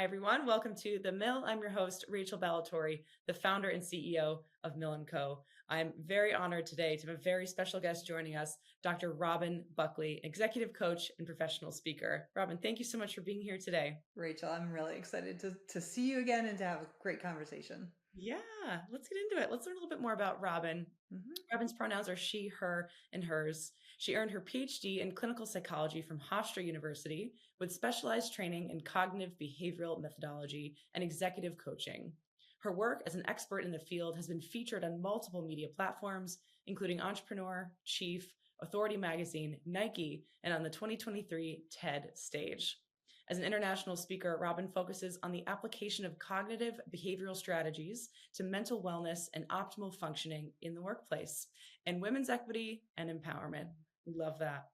Hi, everyone. Welcome to The Mill. I'm your host, Rachel Ballatori, the founder and CEO of Mill & Co. I'm very honored today to have a very special guest joining us, Dr. Robin Buckley, executive coach and professional speaker. Robin, thank you so much for being here today. Rachel, I'm really excited to see you again and to have a great conversation. Yeah, let's get into it. Let's learn a little bit more about Robin. Robin's pronouns are she, her, and hers. She earned her PhD in clinical psychology from Hofstra University with specialized training in cognitive behavioral methodology and executive coaching. Her work as an expert in the field has been featured on multiple media platforms, including Entrepreneur, Chief, Authority Magazine, Nike, and on the 2023 TED stage. As an international speaker, Robin focuses on the application of cognitive behavioral strategies to mental wellness and optimal functioning in the workplace, and women's equity and empowerment. We love that.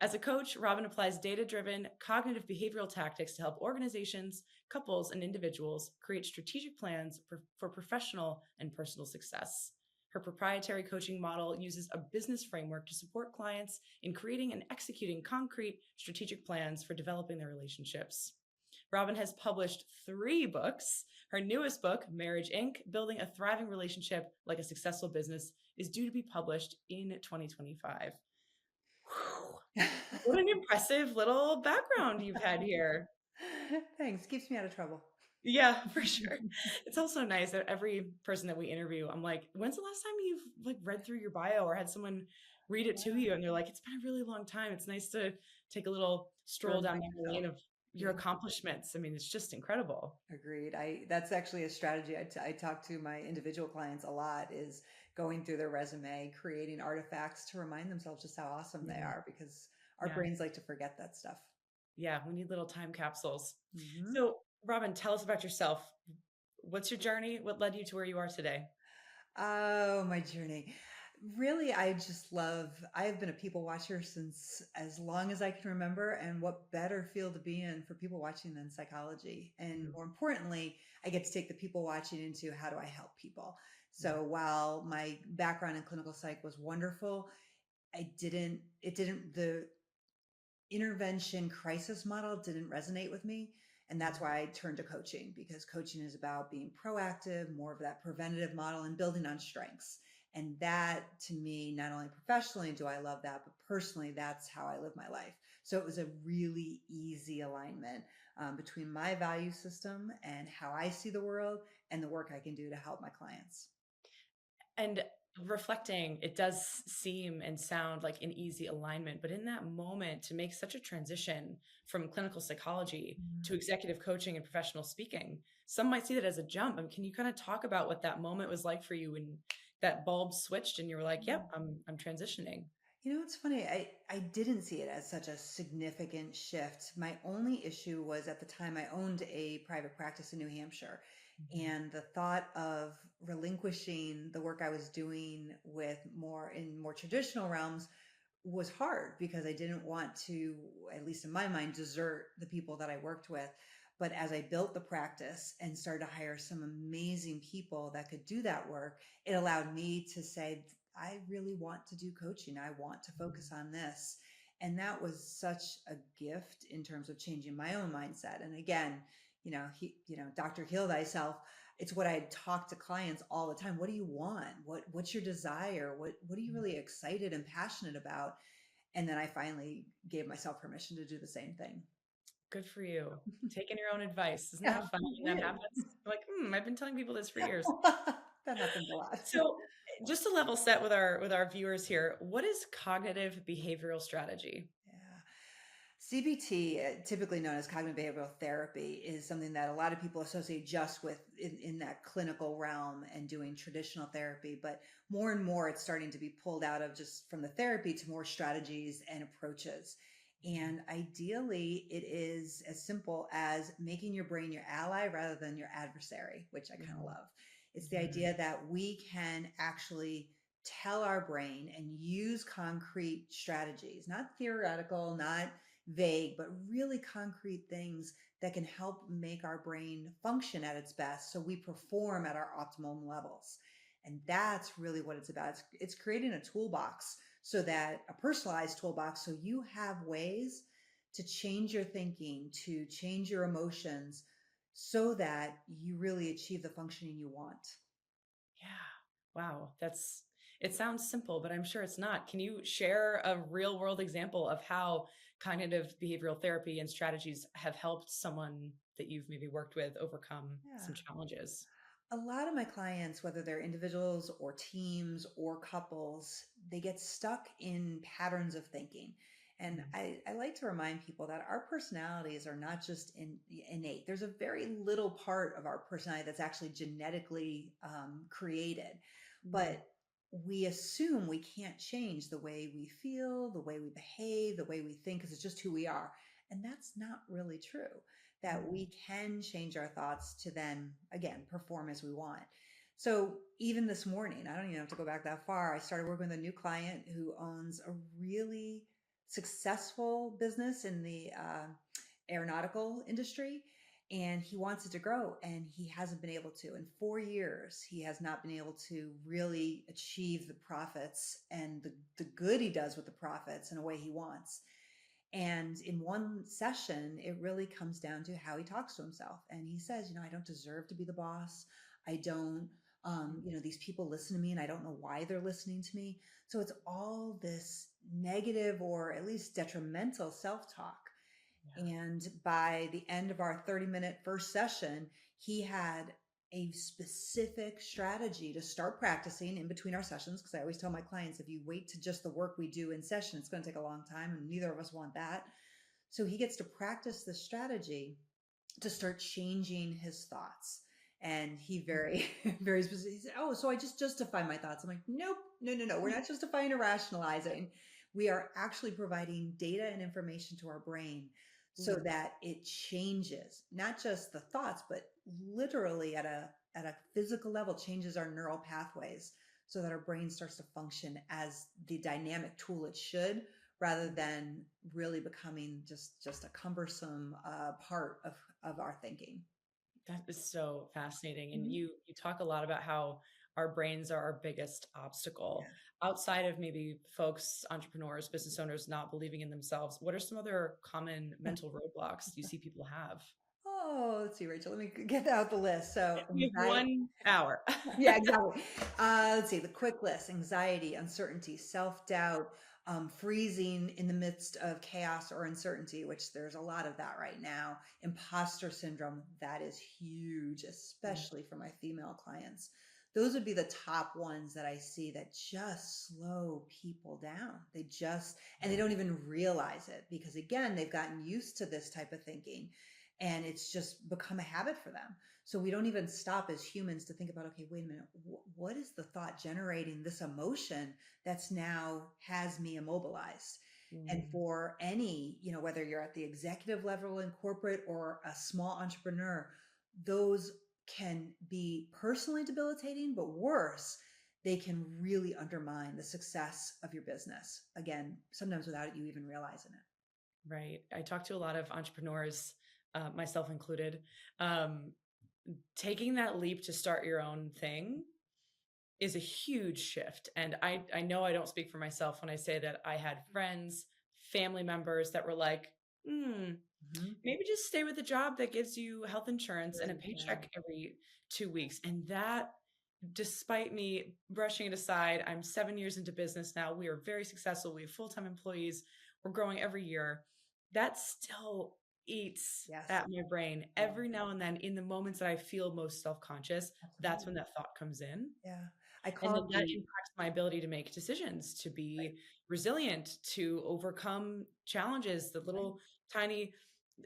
As a coach, Robin applies data-driven cognitive behavioral tactics to help organizations, couples, and individuals create strategic plans for professional and personal success. Her proprietary coaching model uses a business framework to support clients in creating and executing concrete strategic plans for developing their relationships. Robin has published 3 books. Her newest book, Marriage Inc., Building a Thriving Relationship Like a Successful Business, is due to be published in 2025. What an impressive little background you've had here. Thanks. Keeps me out of trouble. Yeah, for sure. It's also nice that every person that we interview, I'm like, when's the last time you've read through your bio or had someone read it to you? And they're like, it's been a really long time. It's nice to take a little stroll down Remind the yourself. lane of your accomplishments. I mean, it's just incredible. Agreed. That's actually a strategy I talk to my individual clients a lot, is going through their resume, creating artifacts to remind themselves just how awesome they Yeah. are, because our Yeah. brains like to forget that stuff. Yeah. We need little time capsules. Mm-hmm. So, Robin, tell us about yourself. What's your journey? What led you to where you are today? Oh, my journey. Really, I've been a people watcher since as long as I can remember. And what better field to be in for people watching than psychology? And Mm, more importantly, I get to take the people watching into how do I help people? yeah. So while my background in clinical psych was wonderful, the intervention crisis model didn't resonate with me. And that's why I turned to coaching, because coaching is about being proactive, more of that preventative model, and building on strengths. And that, to me, not only professionally do I love that, but personally, that's how I live my life. So it was a really easy alignment between my value system and how I see the world and the work I can do to help my clients. And reflecting, it does seem and sound like an easy alignment, but in that moment, to make such a transition from clinical psychology to executive coaching and professional speaking, some might see that as a jump. I mean, can you kind of talk about what that moment was like for you when that bulb switched and you were like, "Yep, I'm transitioning." It's funny. I didn't see it as such a significant shift. My only issue was, at the time I owned a private practice in New Hampshire. Mhm. And the thought of relinquishing the work I was doing with more traditional realms was hard, because I didn't want to, at least in my mind, desert the people that I worked with. But as I built the practice and started to hire some amazing people that could do that work, it allowed me to say, I really want to do coaching. I want to focus on this. And that was such a gift in terms of changing my own mindset. And again, Dr. Heal Thyself, it's what I talk to clients all the time. What do you want? What's your desire? What are you really excited and passionate about? And then I finally gave myself permission to do the same thing. Good for you. Taking your own advice. Isn't Yeah, that fun when that it happens? Like, I've been telling people this for years. is. That happens a lot. So, just to level set with our viewers here, what is cognitive behavioral strategy? Yeah. CBT, typically known as cognitive behavioral therapy, is something that a lot of people associate just with in that clinical realm and doing traditional therapy. But more and more, it's starting to be pulled out of just from the therapy to more strategies and approaches. And ideally, it is as simple as making your brain your ally rather than your adversary, which I kind of love. It's the Mhm. idea that we can actually tell our brain and use concrete strategies, not theoretical, not vague, but really concrete things that can help make our brain function at its best so we perform at our optimum levels. And that's really what it's about. It's creating a toolbox, so that a personalized toolbox, so you have ways to change your thinking, to change your emotions, so that you really achieve the functioning you want. Yeah. Wow. It sounds simple, but I'm sure it's not. Can you share a real world example of how cognitive behavioral therapy and strategies have helped someone that you've maybe worked with overcome some Yeah. challenges? A lot of my clients, whether they're individuals or teams or couples, they get stuck in patterns of thinking. And Mm, I like to remind people that our personalities are not just innate. There's a very little part of our personality that's actually genetically created. mm, But we assume we can't change the way we feel, the way we behave, the way we think, because it's just who we are. And that's not really true, that mm, we can change our thoughts to then, again, perform as we want. So even this morning, I don't even have to go back that far. I started working with a new client who owns a really successful business in the aeronautical industry. And he wants it to grow, and he hasn't been able to. In 4 years, he has not been able to really achieve the profits and the good he does with the profits in a way he wants. And in one session, it really comes down to how he talks to himself. And he says, I don't deserve to be the boss. I don't, mm. these people listen to me and I don't know why they're listening to me. So it's all this negative or at least detrimental self talk. Yeah. And by the end of our 30-minute first session, he had a specific strategy to start practicing in between our sessions. Because I always tell my clients, if you wait to just the work we do in session, it's going to take a long time, and neither of us want that. So he gets to practice this strategy to start changing his thoughts. And he very, very specific. He said, "Oh, so I just justify my thoughts." I'm like, "Nope, no, no, no. We're not justifying or rationalizing. We are actually providing data and information to our brain so Mm. that it changes not just the thoughts, but literally at a physical level, changes our neural pathways so that our brain starts to function as the dynamic tool it should, rather than really becoming just a cumbersome part of our thinking. That is so fascinating. And Mhm. you talk a lot about how our brains are our biggest obstacle. Yeah. Outside of maybe folks, entrepreneurs, business owners not believing in themselves, what are some other common mental roadblocks you see people have? Oh, let's see, Rachel. Let me get out the list. So We have anxiety. 1 hour. Yeah, exactly. Let's see, the quick list: anxiety, uncertainty, self-doubt, freezing in the midst of chaos or uncertainty, which there's a lot of that right now. Imposter syndrome, that is huge, Mm, especially for my female clients. Those would be the top ones that I see that just slow people down. And they don't even realize it because, again, they've gotten used to this type of thinking, and it's just become a habit for them. So we don't even stop as humans to think about, okay, wait a minute, what is the thought generating this emotion that's now has me immobilized? And mm, for any, whether you're at the executive level in corporate or a small entrepreneur, those can be personally debilitating, but worse, they can really undermine the success of your business. Again, sometimes without you even realizing it. right. I talk to a lot of entrepreneurs, myself included. Um, Taking that leap to start your own thing is a huge shift. And I know I don't speak for myself when I say that I had friends, family members that were like, hmm, Mhm. maybe just stay with a job that gives you health insurance and a Good. Yeah. paycheck every 2 weeks. And that, despite me brushing it aside, I'm 7 years into business now. We are very successful. We have full time employees. We're growing every year. That still eats Yes. at my brain Yeah. every now and then in the moments that I feel most self conscious. That's Absolutely. when that thought comes in. Yeah. I And call then it that the impacts my ability to make decisions, to right, be resilient, to overcome challenges. The right. little tiny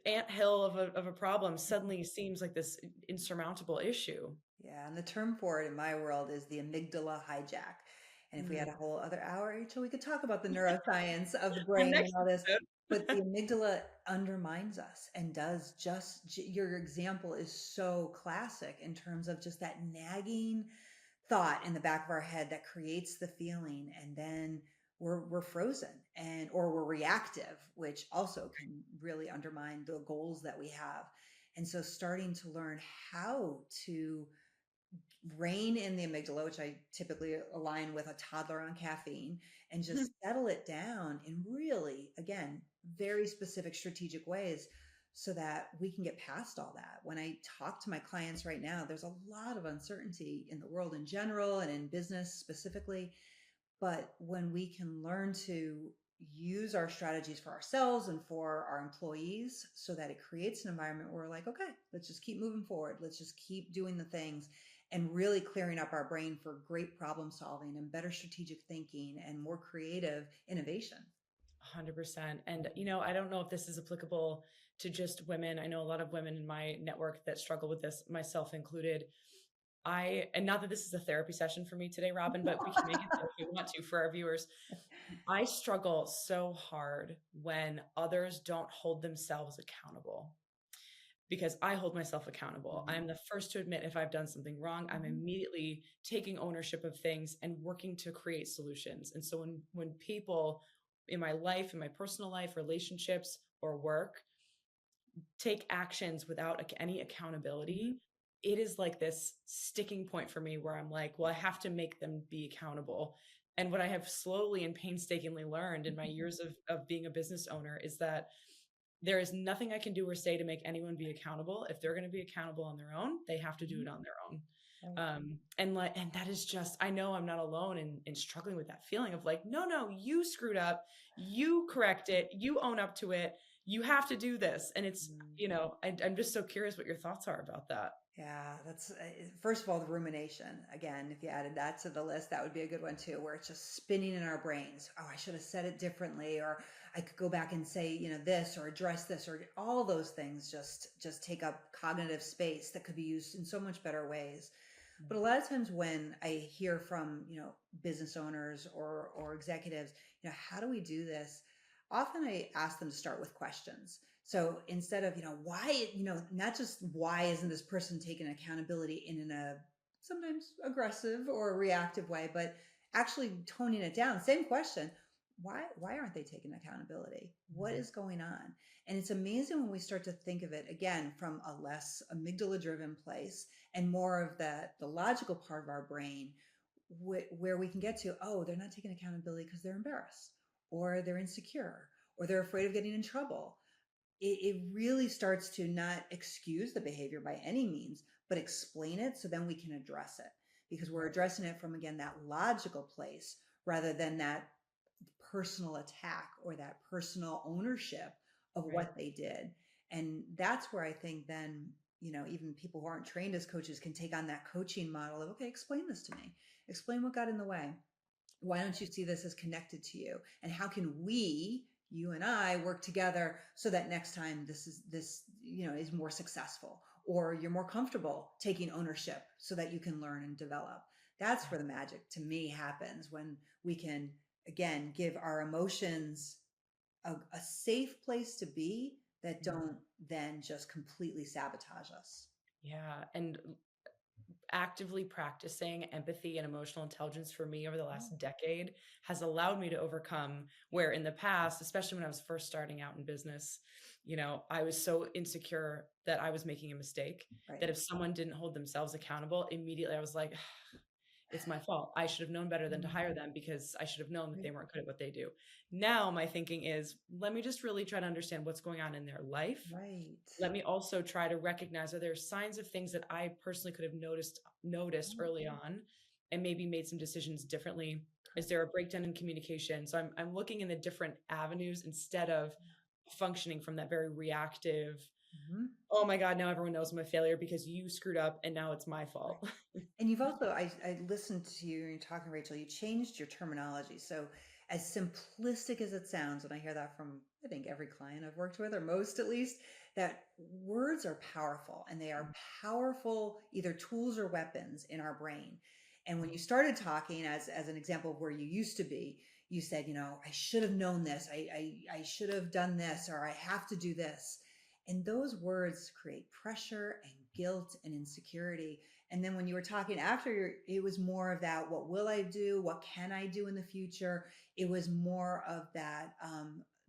anthill of a problem suddenly seems like this insurmountable issue. Yeah, and the term for it in my world is the amygdala hijack. And if we had Mm. a whole other hour, Rachel, we could talk about the neuroscience of the Our brain and next all this. episode. But the amygdala undermines us and does your example is so classic in terms of just that nagging thought in the back of our head that creates the feeling, and then we're frozen and or we're reactive, which also can really undermine the goals that we have. And so starting to learn how to rein in the amygdala, which I typically align with a toddler on caffeine, and just settle it down in really, again, very specific strategic ways so that we can get past all that. When I talk to my clients right now, there's a lot of uncertainty in the world in general and in business specifically. But when we can learn to use our strategies for ourselves and for our employees so that it creates an environment where we're like, okay, let's just keep moving forward. Let's just keep doing the things and really clearing up our brain for great problem solving and better strategic thinking and more creative innovation. 100%. And, I don't know if this is applicable to just women. I know a lot of women in my network that struggle with this, myself included. And not that this is a therapy session for me today, Robin, but we can make it so if we want to for our viewers. I struggle so hard when others don't hold themselves accountable because I hold myself accountable. Mhm. I'm the first to admit if I've done something wrong. I'm Mhm. immediately taking ownership of things and working to create solutions. And so when people in my life, in my personal life, relationships or work take actions without any Mhm. accountability, it is like this sticking point for me where I'm like, well, I have to make them be accountable. And what I have slowly and painstakingly learned in my years of being a business owner is that there is nothing I can do or say to make anyone be accountable. If they're going to be accountable on their own, they have to do Mhm. it on their own. Right. And that is just, I know I'm not alone in struggling with that feeling of like, no, you screwed up, you correct it, you own up to it, you have to do this. And it's, Mhm. I'm just so curious what your thoughts are about that. Yeah, that's first of all, the rumination. Again, if you added that to the list, that would be a good one too, where it's just spinning in our brains. Oh, I should have said it differently, or I could go back and say, this or address this, or all those things just take up cognitive space that could be used in so much better ways. But a lot of times when I hear from, business owners or executives, how do we do this? Often I ask them to start with questions. So instead of, why, not just why isn't this person taking accountability in a sometimes aggressive or reactive way, but actually toning it down. Same question. Why aren't they taking accountability? What Mhm. is going on? And it's amazing when we start to think of it again from a less amygdala driven place and more of the logical part of our brain where we can get to, oh, they're not taking accountability because they're embarrassed or they're insecure or they're afraid of getting in trouble. It really starts to not excuse the behavior by any means, but explain it so then we can address it because we're Right, addressing it from, again, that logical place rather than that personal attack or that personal ownership of right. what they did. And that's where I think then, even people who aren't trained as coaches can take on that coaching model of, okay, explain this to me. Explain what got in the way. Why don't you see this as connected to you? And how can we, you and I, work together so that next time this is more successful or you're more comfortable taking ownership so that you can learn and develop. That's Yeah. where the magic to me happens when we can again give our emotions a safe place to be that Mhm. don't then just completely sabotage us. Yeah. And actively practicing empathy and emotional intelligence for me over the Yeah, last decade has allowed me to overcome where in the past, especially when I was first starting out in business, I was so insecure that I was making a mistake right. that if someone didn't hold themselves accountable, immediately I was like, it's my fault. I should have known better than to Mm, hire them because I should have known that right. they weren't good at what they do. Now my thinking is, let me just really try to understand what's going on in their life. Right. Let me also try to recognize, are there signs of things that I personally could have noticed Mm, early on and maybe made some decisions differently? Is correct. there a breakdown in communication? So I'm looking in the different avenues instead of functioning from that very reactive, Mhm. oh my God, now everyone knows I'm a failure because you screwed up and now it's my Right. fault. And you've also, I listened to you and you're talking, Rachel, you changed your terminology. So, as simplistic as it sounds, and I hear that from, I think, every client I've worked with, or most at least, that words are powerful and they are powerful either tools or weapons in our brain. And when you started talking, as an example of where you used to be, you said, I should have known this. I should have done this, or I have to do this. And those words create pressure and guilt and insecurity. And then when you were talking after, it was more of that, what will I do? What can I do in the future? It was more of that,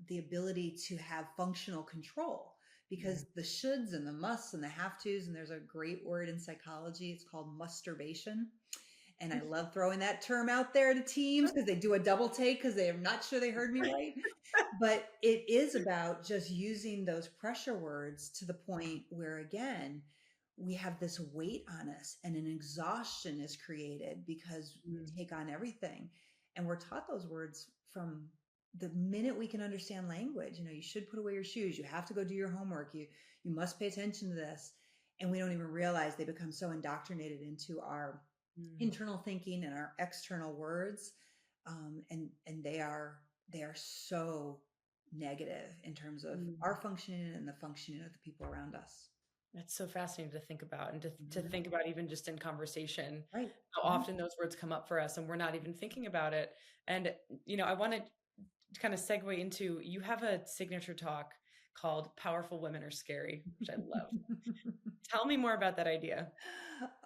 the ability to have functional control because Mhm. the shoulds and the musts and the have tos, and there's a great word in psychology, it's called masturbation. And I love throwing that term out there to teams because they do a double take because they are not sure they heard me right. But it is about just using those pressure words to the point where, again, we have this weight on us and an exhaustion is created because we Mm, take on everything. And we're taught those words from the minute we can understand language. You should put away your shoes. You have to go do your homework. You must pay attention to this. And we don't even realize they become so indoctrinated into our mm, internal thinking and our external words. And they are so negative in terms of mm. our functioning and the functioning of the people around us. That's so fascinating to think about, and to Mhm. think about even just in conversation, Right. how Mhm. often those words come up for us and we're not even thinking about it. And, I wanted to kind of segue into, you have a signature talk called Powerful Women Are Scary, which I love. Tell me more about that idea.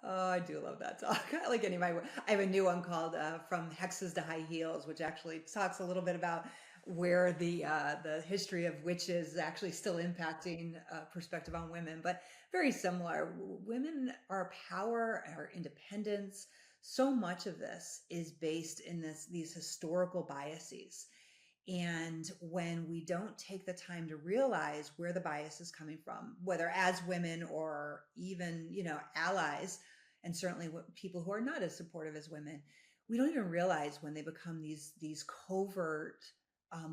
Oh, I do love that talk. I like any of my. I have a new one called "From Hexes to High Heels," which actually talks a little bit about where the history of witches is actually still impacting perspective on women, but very similar. Women are power, our independence. So much of this is based in these historical biases. And when we don't take the time to realize where the bias is coming from, whether as women or even, allies, and certainly people who are not as supportive as women, we don't even realize when they become these covert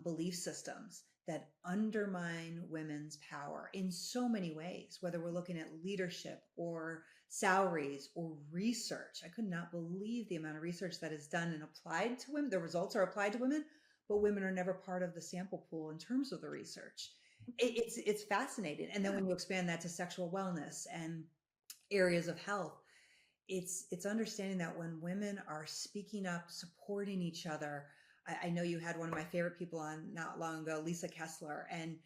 belief systems that undermine women's power in so many ways, whether we're looking at leadership or salaries or research. I could not believe the amount of research that is done and applied to women. The results are applied to women, but women are never part of the sample pool in terms of the research. It's fascinating. And then when you expand that to sexual wellness and areas of health, it's understanding that when women are speaking up, supporting each other. I know you had one of my favorite people on not long ago, Lisa Kessler, and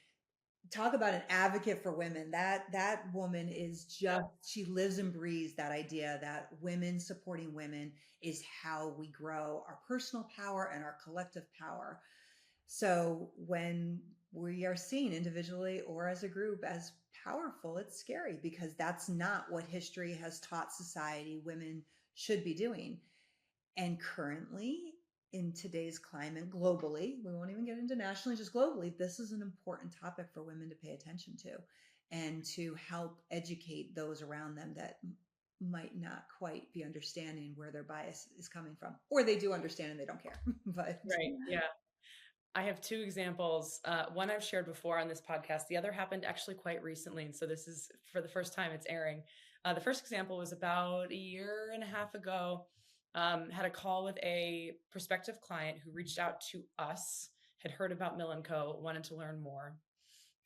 talk about an advocate for women. That woman is Yeah. just, she lives and breathes that idea that women supporting women is how we grow our personal power and our collective power. So when we are seen individually or as a group as powerful, it's scary because that's not what history has taught society women should be doing. And currently, in today's climate, globally, we won't even get into nationally, just globally, this is an important topic for women to pay attention to and to help educate those around them that might not quite be understanding where their bias is coming from, or they do understand and they don't care. But Right. Yeah. I have two examples. One I've shared before on this podcast. The other happened actually quite recently. And so this is for the first time it's airing. The first example was about a year and a half ago. Had a call with a prospective client who reached out to us, had heard about Mill& Co., wanted to learn more.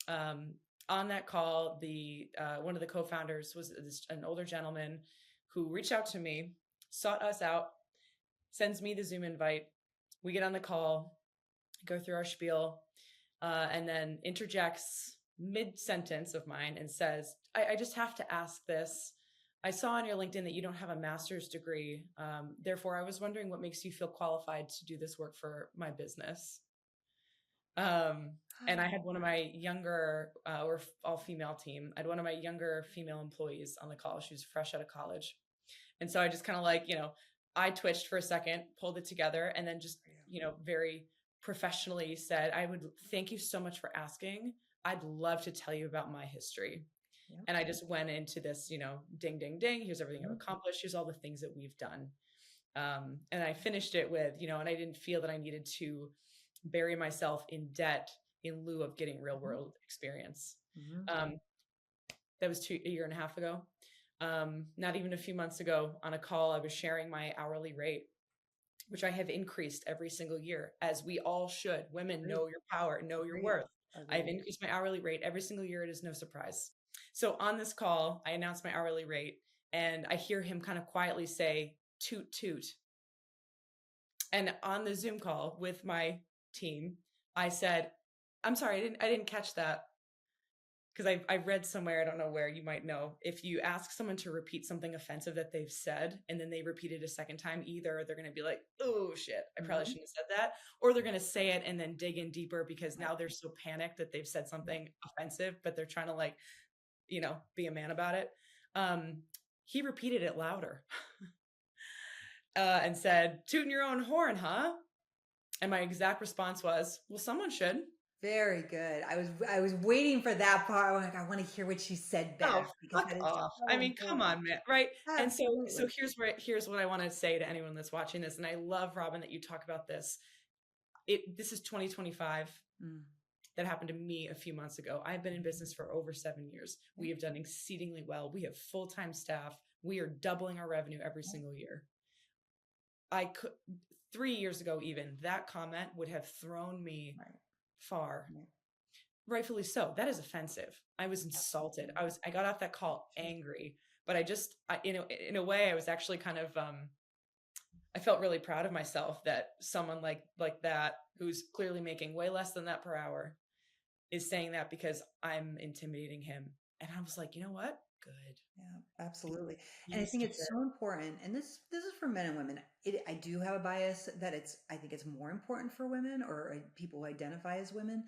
Um, on that call, the one of the co-founders was an older gentleman who reached out to me, sought us out, sends me the Zoom invite. We get on the call, go through our spiel, and then interjects mid sentence of mine and says, I just have to ask this. I saw on your LinkedIn that you don't have a master's degree. Therefore, I was wondering what makes you feel qualified to do this work for my business. Um, and I had one of my younger, or all female team, I had one of my younger female employees on the call. She was fresh out of college. And so I just kind of like, I twitched for a second, pulled it together, and then just, very professionally said, I would thank you so much for asking. I'd love to tell you about my history. yeah. And I just went into this, ding, ding, ding. Here's everything I've Mhm. accomplished. Here's all the things that we've done. And I finished it with, and I didn't feel that I needed to bury myself in debt in lieu of getting real Mhm. world experience. Mhm. Um, that was a year and a half ago. Not even a few months ago on a call, I was sharing my hourly rate, which I have increased every single year, as we all should. Women, Agreed. know your power, know your Agreed. worth. I've Agreed. increased my hourly rate every single year. It is no surprise. So on this call, I announced my hourly rate, and I hear him kind of quietly say, toot, toot. And on the Zoom call with my team, I said, I'm sorry, I didn't catch that. Because I read somewhere, I don't know where, you might know, if you ask someone to repeat something offensive that they've said and then they repeat it a second time, either they're going to be like, oh shit, I probably Mhm. shouldn't have said that, or they're going to say it and then dig in deeper because Right. now they're so panicked that they've said Yep. something offensive, but they're trying to like, be a man about it. Um, he repeated it louder. and said, "Tooting your own horn, huh?" And my exact response was, "Well, someone should." Very good. I was waiting for that part. I'm like, I want to hear what she said Oh, back because fuck that is off. I so mean, come important. on, man, right? And so Absolutely. here's what I want to say to anyone that's watching this, and I love, Robin, that you talk about this. This is 2025. Mm, That happened to me a few months ago. I've been in business for over 7 years. yeah, We have done exceedingly well. We have full-time staff. We are doubling our revenue every yeah, single year. I could 3 years ago, even that comment would have thrown me right, far. right. Rightfully so. That is offensive. I was insulted. Absolutely. I got off that call Sure. angry, but in a way, I was actually kind of I felt really proud of myself that someone like that, who's clearly making way less than that per hour, is saying that because I'm intimidating him. And I was like, you know what? Good. Yeah, absolutely. He And I needs think to it's hear so important. And this is for men and women. I do have a bias that I think it's more important for women or people who identify as women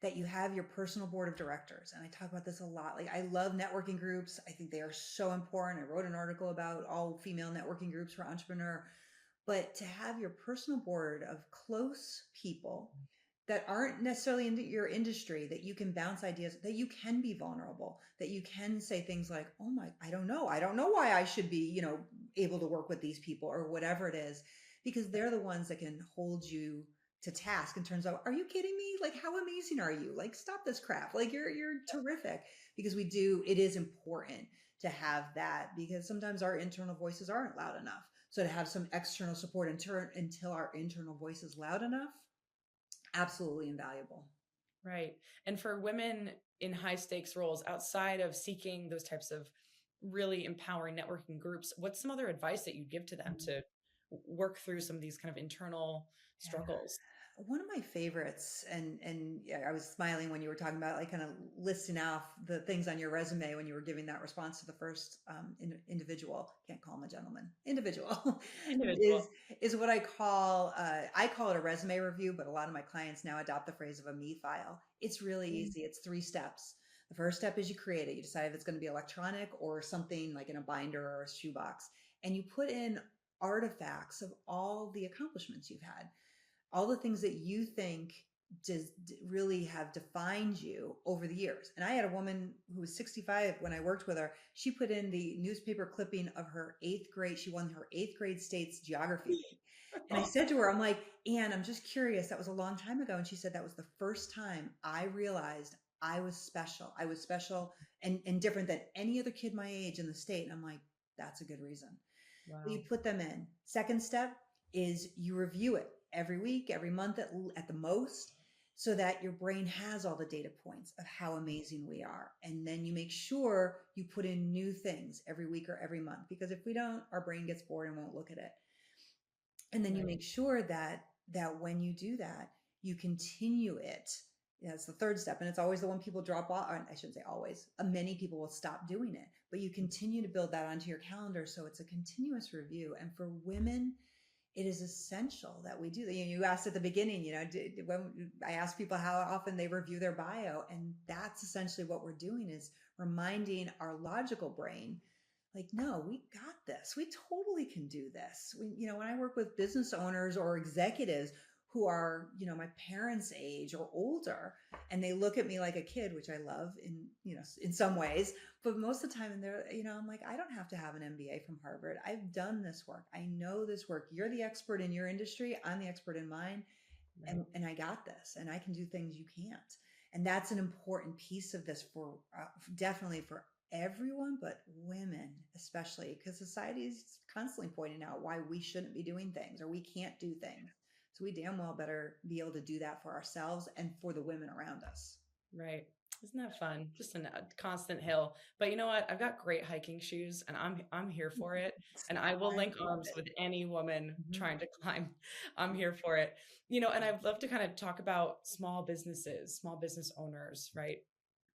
that you have your personal board of directors. And I talk about this a lot. Like I love networking groups. I think they are so important. I wrote an article about all female networking groups for entrepreneur, but to have your personal board of close people that aren't necessarily in your industry, that you can bounce ideas, that you can be vulnerable, that you can say things like, oh my, I don't know why I should be, able to work with these people or whatever it is, because they're the ones that can hold you to task in terms of, are you kidding me? Like, how amazing are you? Like, stop this crap. Like, you're terrific. Because it is important to have that because sometimes our internal voices aren't loud enough. So to have some external support until our internal voice is loud enough, absolutely invaluable. right. And for women in high stakes roles outside of seeking those types of really empowering networking groups, what's some other advice that you'd give to them Mm. to work through some of these kind of internal Yeah. struggles? One of my favorites, and yeah, I was smiling when you were talking about like kind of listing off the things on your resume when you were giving that response to the first individual. Can't call him a gentleman. Individual is Individual. is what I call it a resume review, but a lot of my clients now adopt the phrase of a me file. It's really Mm. easy. It's 3 steps. The first step is you create it. You decide if it's going to be electronic or something like in a binder or a shoebox, and you put in artifacts of all the accomplishments you've had, all the things that you think does really have defined you over the years. And I had a woman who was 65 when I worked with her. She put in the newspaper clipping of her 8th grade. She won her 8th grade state's geography meet. And I said to her, I'm like, Anne, I'm just curious. That was a long time ago. And she said that was the first time I realized I was special. I was special and different than any other kid my age in the state. And I'm like, that's a good reason. Well, you Wow. put them in. Second step is you review it every week, every month at the most, so that your brain has all the data points of how amazing we are. And then you make sure you put in new things every week or every month, because if we don't, our brain gets bored and won't look at it. And then you Right. make sure that when you do that, you continue it. That's the third step. And it's always the one people drop off. I shouldn't say always. Many people will stop doing it, but you continue to build that onto your calendar. So it's a continuous review. And for women, it is essential that we do that. You asked at the beginning, when I ask people how often they review their bio, and that's essentially what we're doing is reminding our logical brain, like, no, we got this. We totally can do this. When I work with business owners or executives who are, my parents' age or older, and they look at me like a kid, which I love in some ways, but most of the time, I'm like, I don't have to have an MBA from Harvard. I've done this work. I know this work. You're the expert in your industry. I'm the expert in mine. Right. And I got this, and I can do things you can't. And that's an important piece of this for definitely for everyone, but women especially, because society is constantly pointing out why we shouldn't be doing things or we can't do things. So we damn well better be able to do that for ourselves and for the women around us. Right. Isn't that fun? Just a constant hill. But you know what? I've got great hiking shoes and I'm here for it. And I will I link love arms it. with any woman Mhm. trying to climb. I'm here for it. And I'd love to kind of talk about small businesses, small business owners, right?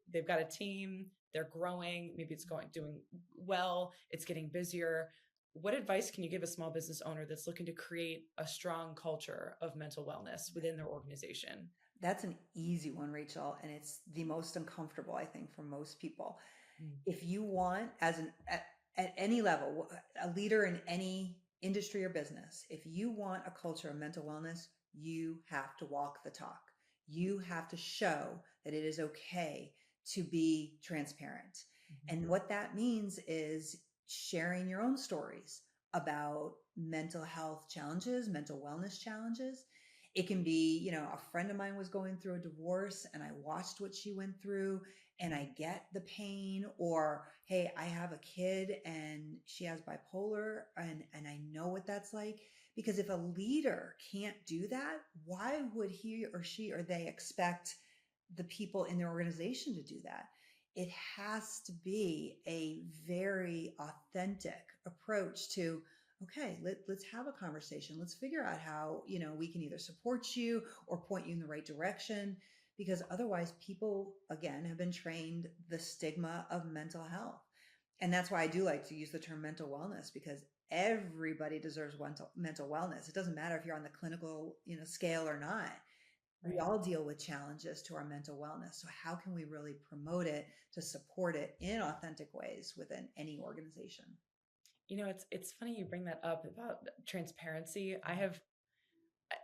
They've got a team, they're growing, maybe it's doing well, it's getting busier. What advice can you give a small business owner that's looking to create a strong culture of mental wellness within their organization? That's an easy one, Rachel, and it's the most uncomfortable, I think, for most people. Mm. If you want, at any level, a leader in any industry or business, if you want a culture of mental wellness, you have to walk the talk. You have to show that it is okay to be transparent. Mhm. And what that means is sharing your own stories about mental health challenges, mental wellness challenges. It can be, a friend of mine was going through a divorce and I watched what she went through and I get the pain, or hey, I have a kid and she has bipolar and I know what that's like. Because if a leader can't do that, why would he or she or they expect the people in their organization to do that? It has to be a very authentic approach to, okay, let's have a conversation. Let's figure out how, we can either support you or point you in the right direction, because otherwise people, again, have been trained the stigma of mental health. And that's why I do like to use the term mental wellness, because everybody deserves mental wellness. It doesn't matter if you're on the clinical, scale or not. We Right. all deal with challenges to our mental wellness. So how can we really promote it to support it in authentic ways within any organization? It's funny you bring that up about transparency. I have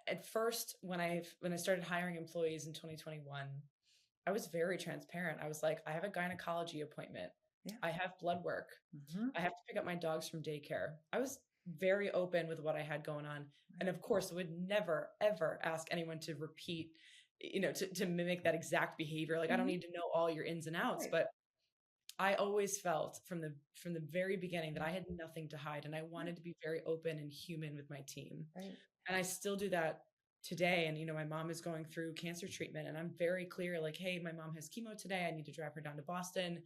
at first when I started hiring employees in 2021, I was very transparent. I was like, I have a gynecology appointment. Yeah. I have blood work. Hmm. I have to pick up my dogs from daycare. I was very open with what I had going on. And Right. of course, would never, ever ask anyone to repeat, to mimic that exact behavior. Like, I don't Hmm. need to know all your ins and outs, Right. but I always felt from the very beginning that I had nothing to hide and I Right. wanted to be very open and human with my team. Right. And I still do that today. And my mom is going through cancer treatment and I'm very clear, like, hey, my mom has chemo today. I need to drive her down to Boston.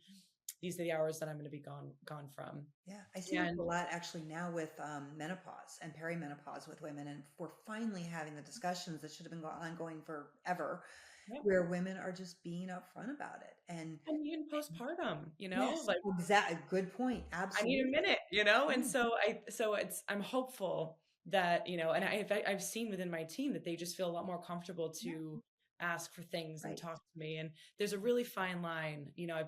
These are the hours that I'm going to be gone from. Yeah, I see this a And lot actually now with menopause and perimenopause with women, and we're finally having the discussions that should have been ongoing forever, yep. where women are just being upfront about it. And even postpartum, Yes, like exactly. Good point. I need a Absolutely. minute, and Yeah. I'm hopeful that, and I've seen within my team that they just feel a lot more comfortable Yeah. to ask for things and Right. talk to me. And there's a really fine line, I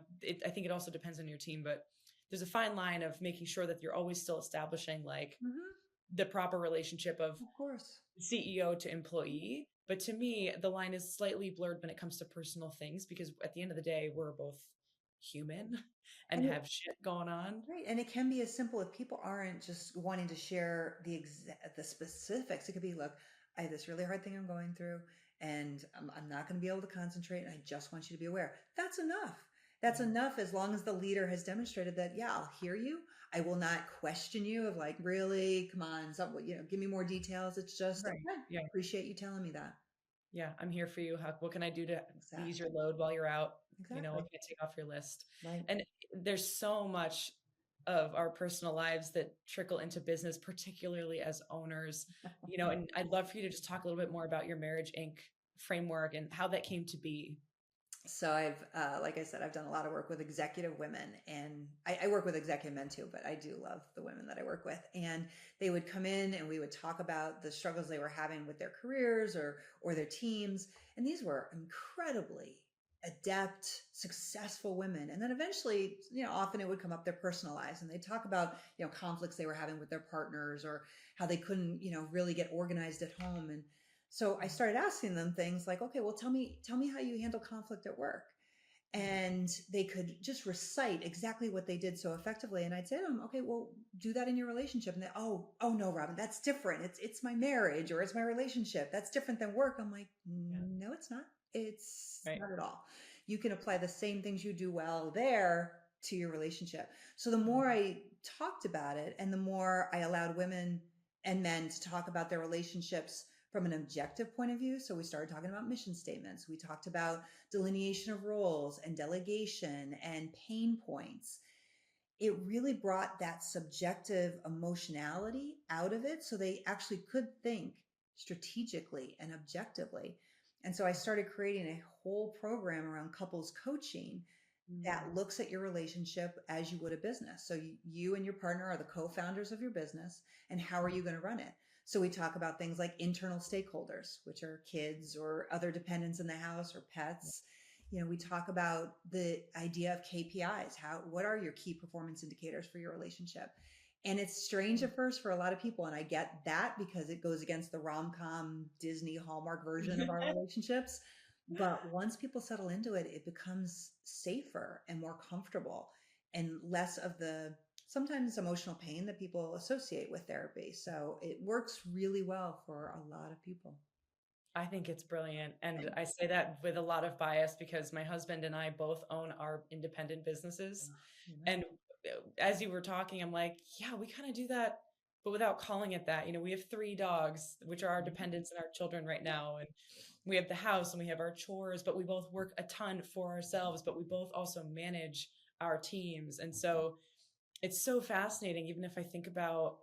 think it also depends on your team, but there's a fine line of making sure that you're always still establishing like Hmm. the proper relationship of Of course. CEO to employee. But to me, the line is slightly blurred when it comes to personal things because at the end of the day, we're both human and And it, have shit going on. right, and it can be as simple if people aren't just wanting to share the specifics. It could be, look, I have this really hard thing I'm going through, and I'm not going to be able to concentrate, and I just want you to be aware. That's enough. That's Yeah. enough as long as the leader has demonstrated that, yeah, I'll hear you. I will not question you of like, really, come on, give me more details. It's just, Right. okay, Yeah. appreciate you telling me that. Yeah. I'm here for you. What can I do to ease your Exactly. load while you're out? What Exactly. can I take off your list? Right. And there's so much of our personal lives that trickle into business, particularly as owners, and I'd love for you to just talk a little bit more about your Marriage Inc. framework and how that came to be. So like I said, I've done a lot of work with executive women, and I work with executive men too, but I do love the women that I work with. And they would come in and we would talk about the struggles they were having with their careers or their teams. And these were incredibly adept, successful women. And then eventually, often it would come up their personal lives, and they talk about, conflicts they were having with their partners, or how they couldn't, really get organized at home. And so I started asking them things like, okay, well, tell me how you handle conflict at work. And they could just recite exactly what they did so effectively. And I'd say to them, okay, well, do that in your relationship. And they, oh no, Robin, that's different. It's my marriage or it's my relationship. That's different than work. I'm like, Yeah. no, it's not. It's Right. not at all. You can apply the same things you do well there to your relationship. So the more Mhm. I talked about it and the more I allowed women and men to talk about their relationships from an objective point of view. So we started talking about mission statements. We talked about delineation of roles and delegation and pain points. It really brought that subjective emotionality out of it so they actually could think strategically and objectively. And so I started creating a whole program around couples coaching that Mm. looks at your relationship as you would a business. So you and your partner are the co-founders of your business, and how are you going to run it? So we talk about things like internal stakeholders, which are kids or other dependents in the house or pets. We talk about the idea of KPIs. What are your key performance indicators for your relationship? And it's strange at first for a lot of people. And I get that because it goes against the rom-com Disney Hallmark version of our relationships. But once people settle into it, it becomes safer and more comfortable and less of the sometimes emotional pain that people associate with therapy. So it works really well for a lot of people. I think it's brilliant. And Thanks. I say that with a lot of bias because my husband and I both own our independent businesses. Yeah. And as you were talking, I'm like, yeah, we kind of do that, but without calling it that. We have 3 dogs, which are our Mhm. dependents and our children right now. And we have the house and we have our chores, but we both work a ton for ourselves, but we both also manage our teams. And so it's so fascinating, even if I think about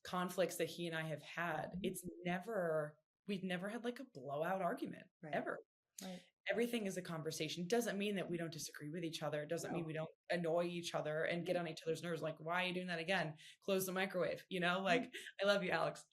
conflicts that he and I have had, Mhm. we've never had like a blowout argument Right. ever. Right. Everything is a conversation. Doesn't mean that we don't disagree with each other. It doesn't mean No. we don't annoy each other and get Right. on each other's nerves. Like, why are you doing that again? Close the microwave, Right. like, I love you, Alex.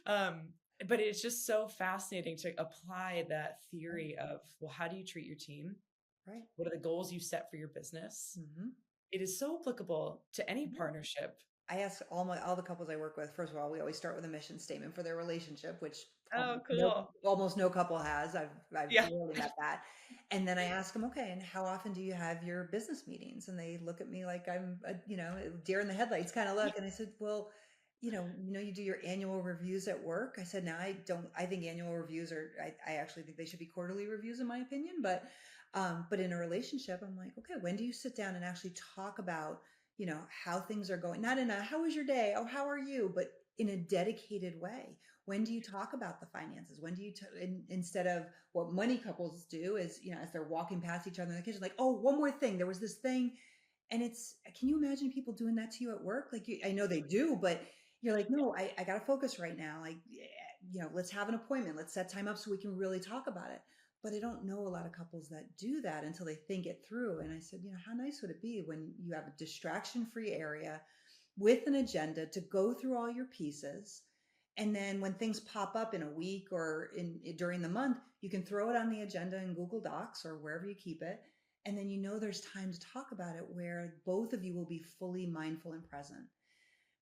Um, but it's just so fascinating to apply that Right. theory of, well, how do you treat your team? Right. What are the goals you set for your business? Mhm. It is so applicable to any Yeah. partnership. I ask all the couples I work with, first of all, we always start with a mission statement for their relationship, which Oh, cool. almost no couple has. I've Yeah. rarely met that. And then I ask them, okay, and how often do you have your business meetings? And they look at me like I'm a, deer in the headlights kind of look. And I said, well, you do your annual reviews at work. I said, now I think annual reviews I actually think they should be quarterly reviews in my opinion. But in a relationship, I'm like, okay, when do you sit down and actually talk about how things are going, not in a how was your day, oh how are you, but in a dedicated way. When do you talk about the finances? When do you instead of what many couples do is as they're walking past each other in the kitchen, like, oh, one more thing, there was this thing. And can you imagine people doing that to you at work? Like, I know they do, but you're like, no, I gotta focus right now, like, yeah, let's have an appointment, let's set time up so we can really talk about it. But I don't know a lot of couples that do that until they think it through. And I said, how nice would it be when you have a distraction free area with an agenda to go through all your pieces. And then when things pop up in a week or during the month, you can throw it on the agenda in Google Docs or wherever you keep it. And then there's time to talk about it where both of you will be fully mindful and present.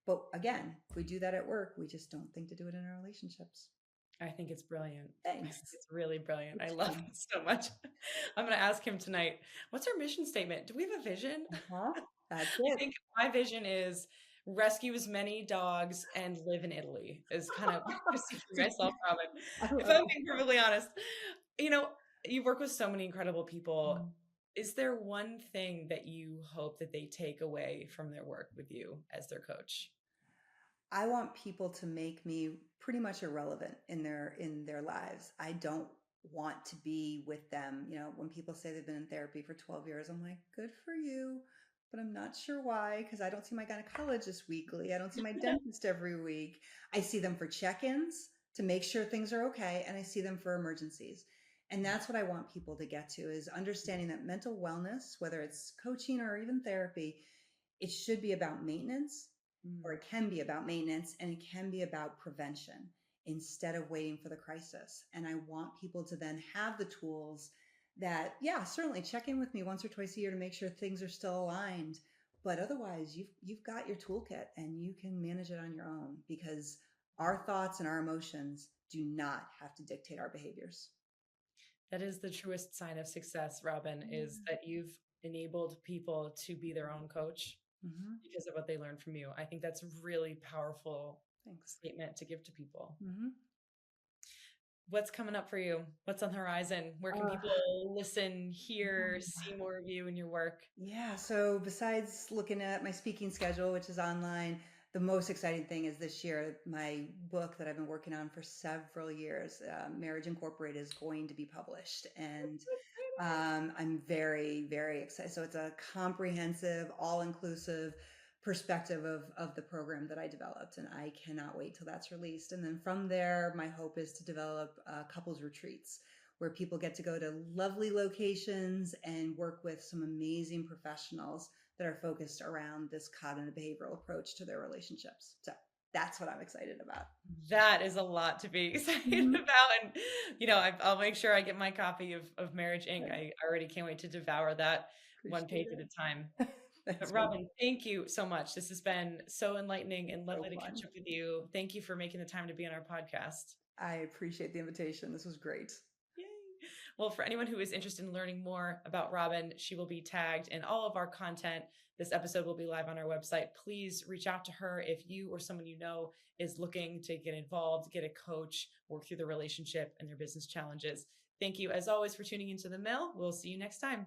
But again, if we do that at work, we just don't think to do it in our relationships. I think it's brilliant. I think Thanks. it's really brilliant. I It's love fun. it so much. I'm going to ask him tonight, what's our mission statement? Do we have a vision? Uh-huh. That's I it. think my vision is rescue as many dogs and live in Italy is kind of what I see for myself, Robin. I If love I'm being perfectly honest, you know, you work with so many incredible people. it. Is there one thing that you hope that they take away from their work with you as their coach? I want people to make me pretty much irrelevant in their lives. I don't want to be with them. When people say they've been in therapy for 12 years, I'm like, good for you, but I'm not sure why because I don't see my gynecologist weekly. I don't see my dentist every week. I see them for check-ins to make sure things are okay, and I see them for emergencies. And that's what I want people to get to is understanding that mental wellness, whether it's coaching or even therapy, it should be about maintenance, or Mm. it can be about maintenance, and it can be about prevention instead of waiting for the crisis. And I want people to then have the tools that, yeah, certainly check in with me once or twice a year to make sure things are still aligned. But otherwise, you've got your toolkit and you can manage it on your own because our thoughts and our emotions do not have to dictate our behaviors. That is the truest sign of success, Robin, is Yeah. that you've enabled people to be their own coach Mm-hmm. because of what they learned from you. I think that's a really powerful Thanks. statement to give to people. Mm-hmm. What's coming up for you? What's on the horizon? Where can Uh, people listen, hear, see more of you and your work? Yeah, so besides looking at my speaking schedule, which is online, the most exciting thing is this year, my book that I've been working on for several years, Marriage Incorporated, is going to be published. And I'm very, very excited. So it's a comprehensive, all-inclusive perspective of the program that I developed, and I cannot wait till that's released. And then from there, my hope is to develop couples retreats where people get to go to lovely locations and work with some amazing professionals that are focused around this cognitive behavioral approach to their relationships. So that's what I'm excited about. That is a lot to be excited Mhm. about. And, I'll make sure I get my copy of Marriage Inc. Right. I already can't wait to devour that one Appreciate page at a it. time. Thanks, man. Robin, thank you so much. This has been so enlightening and So lovely to catch fun. up with you. Thank you for making the time to be on our podcast. I appreciate the invitation. This was great. Yay. Well, for anyone who is interested in learning more about Robin, she will be tagged in all of our content. This episode will be live on our website. Please reach out to her if you or someone you know is looking to get involved, get a coach, work through the relationship and their business challenges. Thank you, as always, for tuning into The Mill. We'll see you next time.